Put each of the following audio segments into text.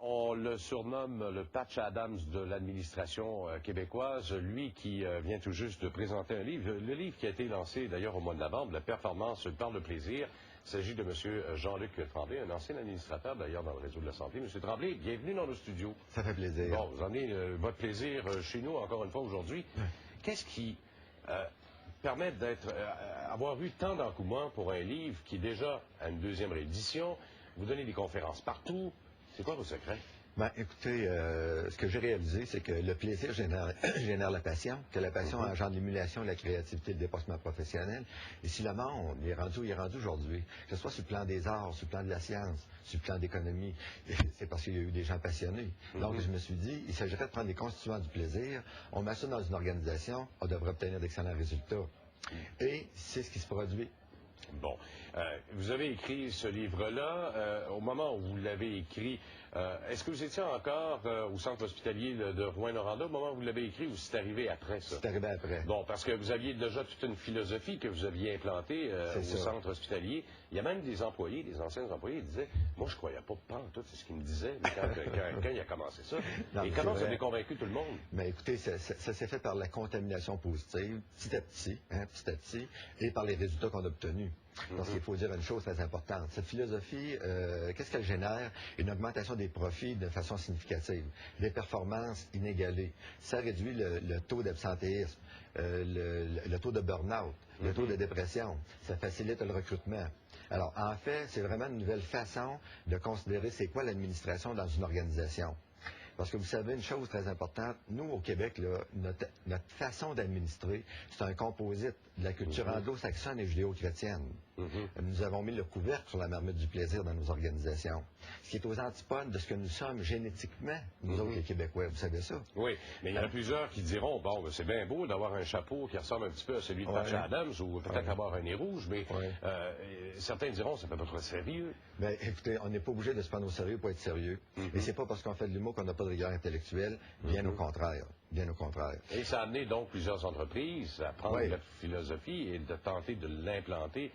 On le surnomme le Patch Adams de l'administration québécoise, lui qui vient tout juste de présenter un livre. Le livre qui a été lancé d'ailleurs au mois de novembre, La performance par le plaisir. Il s'agit de M. Jean-Luc Tremblay, un ancien administrateur d'ailleurs dans le réseau de la santé. M. Tremblay, bienvenue dans le studio. Ça fait plaisir. Bon, vous en avez votre plaisir chez nous encore une fois aujourd'hui. Qu'est-ce qui permet avoir eu tant d'engouement pour un livre qui déjà a une deuxième réédition? Vous donnez des conférences partout. C'est quoi vos secrets? Ben, écoutez, ce que j'ai réalisé, c'est que le plaisir génère la passion, que la passion engendre l'émulation, la créativité, le dépassement professionnel. Et si le monde est rendu où il est rendu aujourd'hui, que ce soit sur le plan des arts, sur le plan de la science, sur le plan de l'économie, c'est parce qu'il y a eu des gens passionnés. Donc, je me suis dit, il s'agirait de prendre des constituants du plaisir, on met ça dans une organisation, on devrait obtenir d'excellents résultats. Et c'est ce qui se produit. Bon. Vous avez écrit ce livre-là. Au moment où vous l'avez écrit, est-ce que vous étiez encore au centre hospitalier de Rouyn-Noranda au moment où vous l'avez écrit ou c'est arrivé après ça? C'est arrivé après. Bon, parce que vous aviez déjà toute une philosophie que vous aviez implantée au centre hospitalier. Il y a même des employés, des anciens employés, qui disaient, moi je croyais pas tout c'est ce qu'il me disait quand il a commencé ça. Non, et comment vous avez convaincu tout le monde? Mais écoutez, ça s'est fait par la contamination positive, petit à petit, et par les résultats qu'on a obtenus. Parce qu'il faut dire une chose très importante. Cette philosophie, qu'est-ce qu'elle génère? Une augmentation des profits de façon significative, des performances inégalées. Ça réduit le taux d'absentéisme, le taux de burn-out, le taux de dépression. Ça facilite le recrutement. Alors, en fait, c'est vraiment une nouvelle façon de considérer c'est quoi l'administration dans une organisation. Parce que vous savez une chose très importante, nous au Québec, là, notre façon d'administrer, c'est un composite de la culture anglo-saxonne et judéo-chrétienne. Nous avons mis le couvercle sur la marmite du plaisir dans nos organisations, ce qui est aux antipodes de ce que nous sommes génétiquement, nous autres les Québécois, vous savez ça? Oui, mais il y en a plusieurs qui diront, bon, c'est bien beau d'avoir un chapeau qui ressemble un petit peu à celui de Patch Adams, ou peut-être avoir un nez rouge, mais certains diront, c'est pas très sérieux. Ben, écoutez, on n'est pas obligé de se prendre au sérieux pour être sérieux, et c'est pas parce qu'on fait de l'humour qu'on n'a pas de rigueur intellectuelle, bien au contraire. Bien au contraire. Et ça a amené donc plusieurs entreprises à prendre la philosophie et de tenter de l'implanter.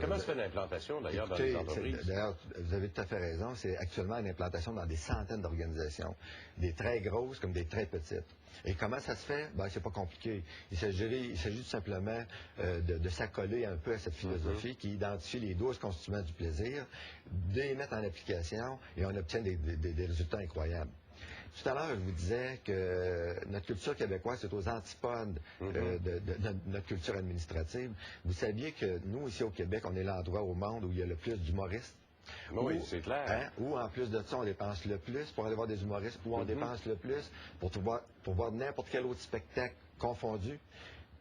Comment se fait l'implantation d'ailleurs dans les entreprises? D'ailleurs, vous avez tout à fait raison. C'est actuellement une implantation dans des centaines d'organisations, des très grosses comme des très petites. Et comment ça se fait? Ben, c'est pas compliqué. Il s'agit tout simplement de s'accoler un peu à cette philosophie qui identifie les 12 constituants du plaisir, de les mettre en application et on obtient des résultats incroyables. Tout à l'heure, je vous disais que notre culture québécoise est aux antipodes de notre culture administrative. Vous saviez que nous, ici au Québec, on est l'endroit au monde où il y a le plus d'humoristes? Oui, c'est clair. Où, en plus de ça, on dépense le plus pour aller voir des humoristes, où on dépense le plus pour voir n'importe quel autre spectacle confondu.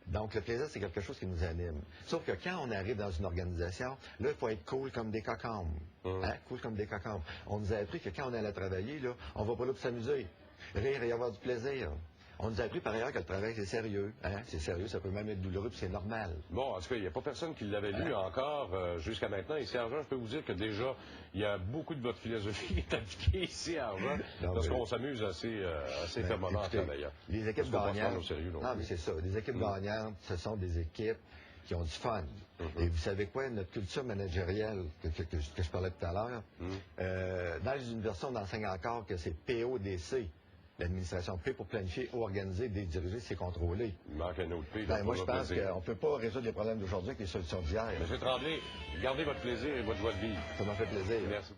Donc, le plaisir, c'est quelque chose qui nous anime. Sauf que quand on arrive dans une organisation, là, il faut être cool comme des cocombes. Cool comme des cocombes. On nous a appris que quand on allait travailler, là, on va pas là pour s'amuser, rire et avoir du plaisir. On nous a appris par ailleurs que le travail, c'est sérieux. C'est sérieux, ça peut même être douloureux, puis c'est normal. Bon, en tout cas, il n'y a pas personne qui l'avait lu encore jusqu'à maintenant. Ici à Argent, je peux vous dire que déjà, il y a beaucoup de votre philosophie qui est appliquée ici à Argent, parce qu'on s'amuse assez fermement d'ailleurs. Les équipes gagnantes, mais c'est ça. Les équipes gagnantes, ce sont des équipes qui ont du fun. Et vous savez quoi, notre culture managériale que je parlais tout à l'heure, dans les universités, on enseigne encore que c'est PODC. L'administration P pour planifier, organiser, diriger, c'est contrôler. Il manque un autre P. Moi, je pense qu'on ne peut pas résoudre les problèmes d'aujourd'hui avec les solutions d'hier. M. Tremblay, gardez votre plaisir et votre joie de vivre. Ça m'a fait plaisir. Merci.